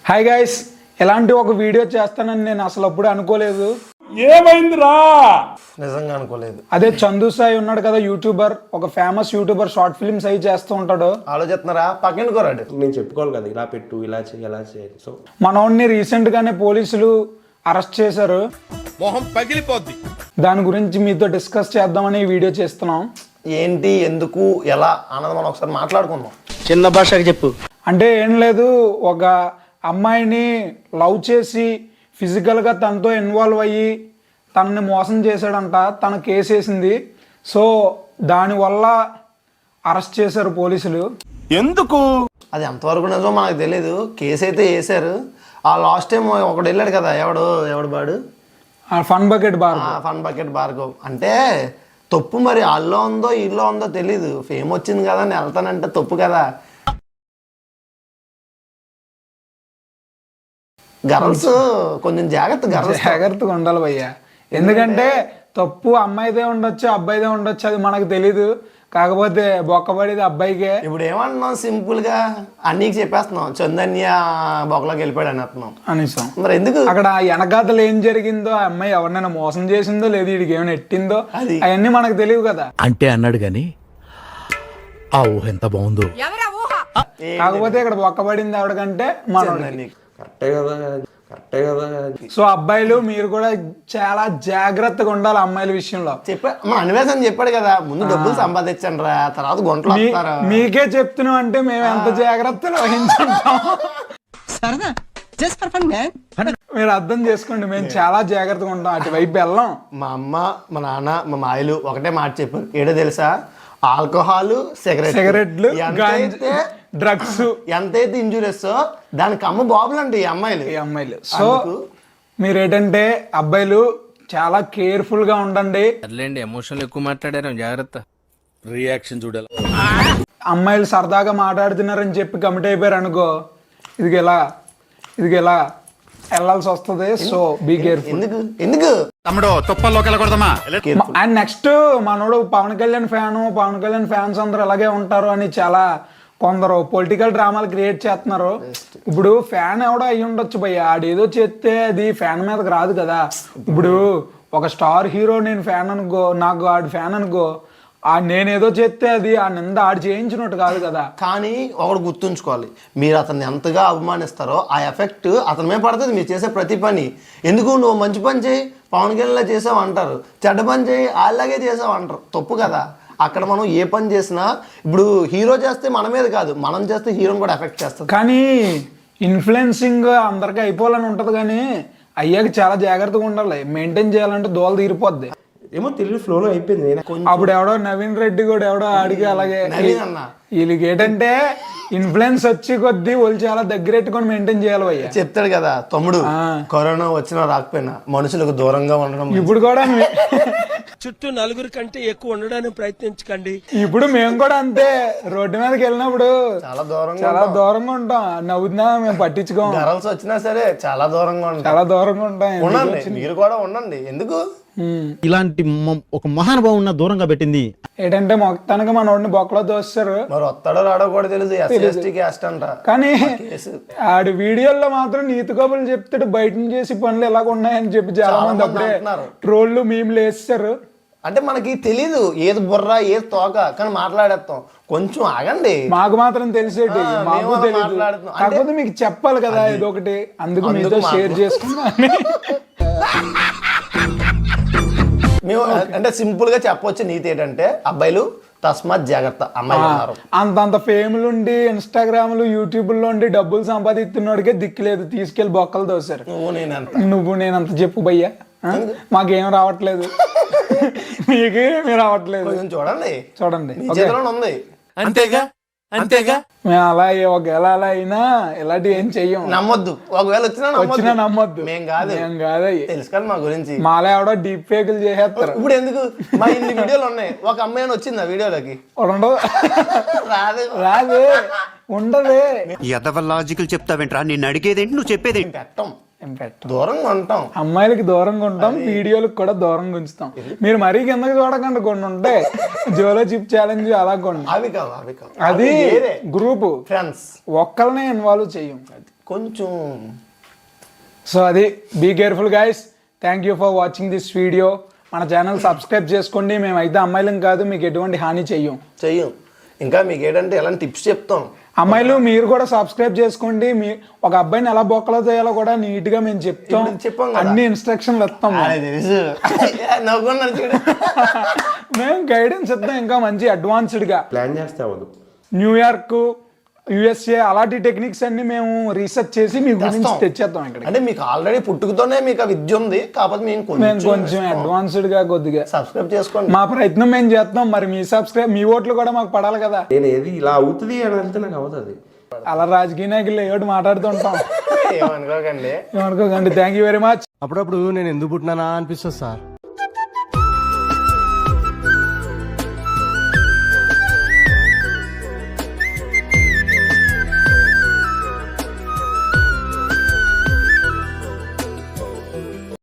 Hi guys, ఇలాంటి ఒక video చేస్తానని నేను అసలు అప్పుడు అనుకోలేదు. ఏమైందిరా? నిజంగా అనుకోలేదు. అదే చందు సాయి ఉన్నాడు కదా, యూట్యూబర్, ఒక ఫేమస్ యూట్యూబర్, షార్ట్ ఫిల్మ్స్ అవి చేస్తూ ఉంటాడు. ఆలోచిస్తున్నారా? పక్కన కోరాడు. నేను చెప్పుకోవాలి కదా, ఇలా పెట్టు, ఇలా చేయి, ఎలా చేయాలి. సో మనోడిని రీసెంట్ గానే పోలీసులు అరెస్ట్ చేశారు. మొహం పగిలిపోద్ది. దాని గురించి మీతో డిస్కస్ చేద్దామని ఈ వీడియో చేస్తున్నాం. ఏంటి, ఎందుకు, ఎలా అన్నది మనం ఒకసారి మాట్లాడుకుందాం. చిన్న భాషకి చెప్పు. అంటే ఏం లేదు, ఒక అమ్మాయిని లవ్ చేసి ఫిజికల్గా తనతో ఇన్వాల్వ్ అయ్యి తనని మోసం చేశాడంట. తన కేసు వేసింది. సో దానివల్ల అరెస్ట్ చేశారు పోలీసులు. ఎందుకు? అది ఎంతవరకు నిజమో మనకు తెలియదు. కేసు అయితే వేసారు. ఆ లాస్ట్ టైం ఒకడు వెళ్ళాడు కదా, ఎవడు బాడు, ఫన్ బకెట్ బార్, ఫన్ బకెట్ భార్గవ్. అంటే తప్పు మరి వాళ్ళలో ఉందో ఇల్లో ఉందో తెలీదు. ఫేమ్ వచ్చింది కదా నేను వెళ్తానంటే తప్పు కదా. గర్ల్స్ కొంచెం జాగ్రత్తగా ఉండాలి భయ్యా. ఎందుకంటే తప్పు అమ్మాయిదే ఉండొచ్చు, అబ్బాయిదే ఉండొచ్చు, అది మనకు తెలీదు. కాకపోతే బొక్కబడేది అబ్బాయికే. ఇప్పుడు ఏమంటున్నాం, సింపుల్ గా అన్నీకి చెప్పేస్తున్నాం, చందన్య బొక్కలోకి వెళ్ళిపోయాడు అనేస్తున్నాం అనేసాం. మరి ఎందుకు? అక్కడ వెనకాతలు ఏం జరిగిందో, ఆ అమ్మాయి ఎవరినైనా మోసం చేసిందో లేదు, వీడికి ఏమైనా ఎట్టిందో అవన్నీ మనకు తెలియదు కదా. అంటే అన్నాడు గాని ఆ ఊహ ఎంత బాగుందో. కాకపోతే ఇక్కడ బొక్కబడింది ఎవరికంటే మనోడికి. కరెక్టే కదా. సో అబ్బాయిలు మీరు కూడా చాలా జాగ్రత్తగా ఉండాలి అమ్మాయిల విషయంలో. మన అన్వేషణ చెప్పాడు కదా, ముందు డబ్బులు సంపాదించండి రా, తర్వాత గుంటలు వస్తారు. మీకే చెప్తున్నాం అంటే మేము ఎంత జాగ్రత్తలు వహించుంటాం మీరు అర్థం చేసుకోండి. మేము చాలా జాగ్రత్తగా ఉంటాం, అటువైపు వెళ్ళాం. మా అమ్మ, మా నాన్న, మా మాయలు ఒకటే మాట చెప్పారు, ఏడో తెలుసా, ఆల్కహాల్, సిగరెట్లు, డ్రగ్స్ ఎంతైతే ఇంజూరియస్ దానికి అమ్మ బాబులు అండి ఈ అమ్మాయిలు. సో మీరేంటంటే అబ్బాయిలు చాలా కేర్ఫుల్ గా ఉండండి. అట్లేండి, ఎమోషనల్ ఎక్కువ మాట్లాడారు, జాగ్రత్త. రియాక్షన్ చూడాలి. అమ్మాయిలు సరదాగా మాట్లాడుతున్నారని చెప్పి కమిట్ అయిపోయారు అనుకో, ఇది ఎలా వెళ్ళాల్సి వస్తుంది. So be careful. ఎందుకు తమ్ముడు తుప్పల్లోకి వెళ్ళకూడదమ్మా. అండ్ నెక్స్ట్ మనోడు పవన్ కళ్యాణ్ ఫ్యాన్స్ అందరూ అలాగే ఉంటారు అని చాలా కొందరు పొలిటికల్ డ్రామాలు క్రియేట్ చేస్తున్నారు. ఇప్పుడు ఫ్యాన్ ఎవడో అయ్యి ఉండొచ్చు భయ్య, ఆడేదో చేస్తే అది ఫ్యాన్ మీదకి రాదు కదా. ఇప్పుడు ఒక స్టార్ హీరో నేను ఫ్యాన్ అనుకో, నాకు ఆడు ఫ్యాన్ అనుకో, నేనేదో చేస్తే అది ఆ నింద ఆడు చేయించినట్టు కాదు కదా. కానీ ఒకడు గుర్తుంచుకోవాలి, మీరు అతన్ని ఎంతగా అభిమానిస్తారో ఆ ఎఫెక్ట్ అతని మీద పడుతుంది మీరు చేసే ప్రతి పని. ఎందుకు నువ్వు మంచి పని చేయి పవన్ కళ్యాణ్ చేసావు అంటారు, చెడ్డ పని చేయి అలాగే చేసావు అంటారు. తప్పు కదా. అక్కడ మనం ఏ పని చేసినా ఇప్పుడు హీరో చేస్తే మన మీద కాదు, మనం చేస్తే హీరోని కూడా ఎఫెక్ట్ చేస్తుంది. కానీ ఇన్ఫ్లుయెన్సింగ్ అందరికీ అయిపోవాలని ఉంటది, కానీ అయ్యాక చాలా జాగ్రత్తగా ఉండాలి. మెయింటైన్ చేయాలంటే దోల తీరిపోద్ది. ఏమో తెలియదు, ఫ్లోలో అయిపోయింది. అప్పుడు ఎవడో నవీన్ రెడ్డి కూడా ఎవడో అడిగి అలాగే. వీళ్ళకి ఏంటంటే ఇన్ఫ్లుయెన్స్ వచ్చి కొద్దీ వాళ్ళు చాలా దగ్గరెట్టుకొని మెయింటైన్ చేయాలి భయ్య. చెప్తాడు కదా తమ్ముడు, కరోనా వచ్చినా రాకపోయినా మనుషులకు దూరంగా ఉండడం. ఇప్పుడు కూడా చుట్టూ నలుగురి కంటే ఎక్కువ ఉండడానికి ప్రయత్నించకండి. ఇప్పుడు మేము కూడా అంతే, రోడ్డు మీదకి వెళ్ళినప్పుడు చాలా దూరంగా ఉంటాం. నవ్వుతున్నా మేము పట్టించుకోం. గర్ల్స్ వచ్చినా సరే చాలా దూరంగా ఉంటాం. ఉండండి, మీరు కూడా ఉండండి. ఎందుకు ఇలాంటి ఒక మహానుభావం ఉన్న దూరంగా పెట్టింది ఏంటంటే మొత్తానికి మన వాడిని బొక్కలో దోస్తారు. మరి వస్తాడో రాడో కూడా తెలియదు, క్యాస్ట్ అంట. కానీ ఆడి వీడియోల్లో మాత్రం నీతి కబుర్లు చెప్తాడు, బయట నుంచి చేసి పనులు ఎలాగ ఉన్నాయని చెప్పి చాలా మంది అప్పుడే ట్రోళ్ళు మీమ్లు వేస్తారు. అంటే మనకి తెలీదు ఏది బుర్ర ఏది తోక, కానీ మాట్లాడేస్తాం. కొంచెం ఆగండి, మాకు మాత్రం తెలిసేటి, మాకు తెలియదు. కాకపోతే మీకు చెప్పాలి కదా ఇది ఒకటి, అందుకు మీతో షేర్ చేసుకున్నా. మేము అంటే సింపుల్ గా చెప్పొచ్చు నీతి ఏంటంటే, అబ్బాయిలు తస్మాత్ జాగ్రత్త. అమ్మాయిలు అంతంత ఫేమ్లుండి ఇన్స్టాగ్రామ్లు యూట్యూబ్లో ఉండి డబ్బులు సంపాదిస్తున్నోడికే దిక్కులేదు, తీసుకెళ్లి బొక్కలు దోశారు. నువ్వు నేనంత చెప్పు భయ్యా, మాకేం రావట్లేదు, మీకేమీ రావట్లేదు. చూడండి ఉంది. అంతేగా మేము అలా ఒకవేళ అలా అయినా ఇలాంటి ఏం చెయ్యం. నమ్మొద్దు, ఒకవేళ వచ్చినా నమ్మొద్దు. మేం కాదు తెలుసు కదా మా గురించి. మాలా ఎవడో డీప్ ఫేకులు చేసేస్తారు. ఇప్పుడు ఎందుకు, మా ఇన్ని వీడియోలు ఉన్నాయి, ఒక అమ్మాయి వచ్చింది ఆ వీడియోలోకి రాదు ఉండదు. లాజికల్ చెప్తావేంట్రా, నేను అడిగేదేంటి నువ్వు చెప్పేదేంటి. పెట్టం ఏం పెట్టం. దూరంగా ఉంటాం. అమ్మాయిలకి దూరంగా ఉంటాం, వీడియోలకు కూడా దూరంగా ఉంచుతాం. మీరు మరీ కిందకి చూడకండి, కొన్ని ఉంటాయి జోలో చిప్ ఛాలెంజ్ అలా కొన్ని. అవి కావు అది గ్రూప్ ఫ్రెండ్స్, ఒక్కళ్ళనే ఇన్వాల్వ్ చెయ్యం. కొంచెం. సో అది be careful guys. Thank you for watching this video. మన ఛానల్ సబ్స్క్రైబ్ చేసుకోండి. మేమైతే అమ్మాయిలం కాదు, మీకు ఎటువంటి హాని చెయ్యం. ఇంకా మీకు ఏంటంటే ఎలాంటి టిప్స్ చెప్తాం. అమ్మాయిలు మీరు కూడా సబ్స్క్రైబ్ చేసుకోండి. మీ ఒక అబ్బాయిని ఎలా బొక్కలో చేయాలో కూడా నీట్ గా మేము చెప్తాం. అన్ని ఇన్స్ట్రక్షన్లు ఇస్తాం. మేము గైడెన్స్ ఇద్దాం ఇంకా మంచి అడ్వాన్స్డ్ గా. ప్లాన్ చేస్తే అవ్వదు. న్యూయార్క్, USA అలాంటి టెక్నిక్స్ అన్ని మేము రీసెర్చ్ చేసి మీ గురించి తెచ్చేద్దాం ఇక్కడ. అంటే మీకు ఆల్రెడీ పుట్టుకతోనే మీకు ఆ విద్య ఉంది, కాకపోతే మేము కొంచెం అడ్వాన్స్డ్ గా కొద్దిగా సబ్స్క్రైబ్ చేసుకోండి. మా ప్రయత్నం మేము చేస్తాం. మరి మీ ఓట్లు కూడా మాకు పడాలి కదా. నేను ఏది ఇలా అవుతుంది అని అంటే నాకు అవుతుంది. అలా రాజకీయ నాయకులు ఏమిటి మాట్లాడుతుంటాం. ఏమనుకోకండి. Thank you very much. అప్పుడప్పుడు నేను ఎందుకు పుట్టినానా అనిపిస్తుంది సార్.